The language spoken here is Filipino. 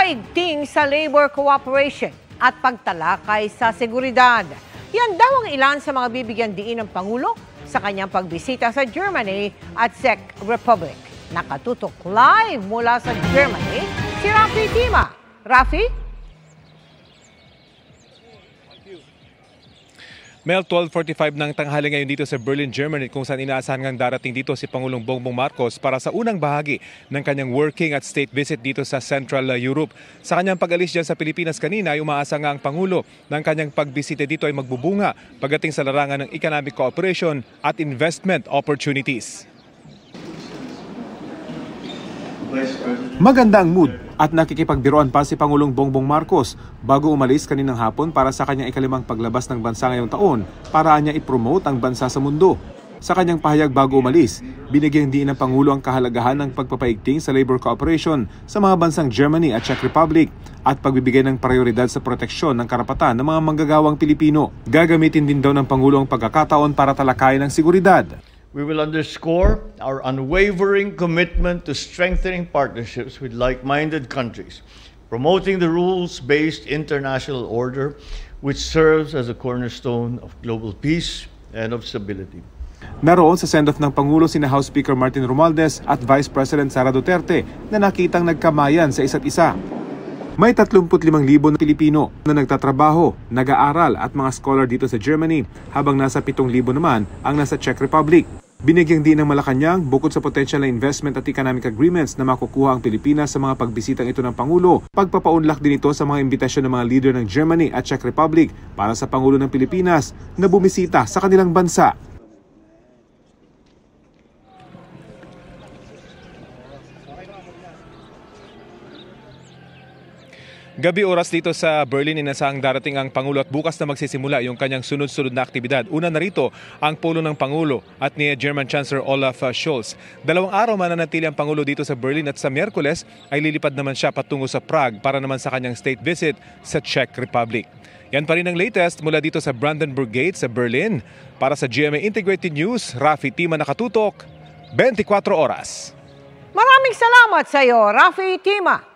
pagpapaigting sa labor cooperation at pagtalakay sa seguridad. Yan daw ang ilan sa mga bibigyan diin ng Pangulo sa kanyang pagbisita sa Germany at Czech Republic. Nakatutok live mula sa Germany si Rafi Tima. Rafi? Mel, 12:45 ng tanghali ngayon dito sa Berlin, Germany, kung saan inaasahan ngang darating dito si Pangulong Bongbong Marcos para sa unang bahagi ng kanyang working at state visit dito sa Central Europe. Sa kanyang pag-alis dyan sa Pilipinas kanina, ay umaasa nga ang Pangulo ng kanyang pagbisita dito ay magbubunga pagdating sa larangan ng economic cooperation at investment opportunities. Maganda ang mood at nakikipagbiroan pa si Pangulong Bongbong Marcos bago umalis kaninang hapon para sa kanyang ikalimang paglabas ng bansa ngayong taon para niya i-promote ang bansa sa mundo. Sa kanyang pahayag bago umalis, binigyang diin ng Pangulo ang kahalagahan ng pagpapaigting sa labor cooperation sa mga bansang Germany at Czech Republic at pagbibigay ng prioridad sa proteksyon ng karapatan ng mga manggagawang Pilipino. Gagamitin din daw ng Pangulo ang pagkakataon para talakayin ang seguridad. We will underscore our unwavering commitment to strengthening partnerships with like-minded countries, promoting the rules-based international order which serves as a cornerstone of global peace and of stability. Naroon sa send-off ng Pangulo sina House Speaker Martin Romualdez at Vice President Sara Duterte na nakitang nagkamayan sa isa't isa. May 35,000 na Pilipino na nagtatrabaho, nag-aaral at mga scholar dito sa Germany, habang nasa 7,000 naman ang nasa Czech Republic. Binigyang din ng Malacanang bukod sa potential na investment at economic agreements na makukuha ang Pilipinas sa mga pagbisitang ito ng Pangulo. Pagpapaunlak din ito sa mga imbitasyon ng mga leader ng Germany at Czech Republic para sa Pangulo ng Pilipinas na bumisita sa kanilang bansa. Gabi oras dito sa Berlin, inasahang darating ang Pangulo at bukas na magsisimula yung kanyang sunod-sunod na aktibidad. Una na rito ang polo ng Pangulo at ni German Chancellor Olaf Scholz. 2 araw mananatili ang Pangulo dito sa Berlin at sa Miyerkules ay lilipad naman siya patungo sa Prague para naman sa kanyang state visit sa Czech Republic. Yan pa rin ang latest mula dito sa Brandenburg Gate sa Berlin. Para sa GMA Integrated News, Rafi Tima, nakatutok, 24 oras. Maraming salamat sa iyo, Rafi Tima.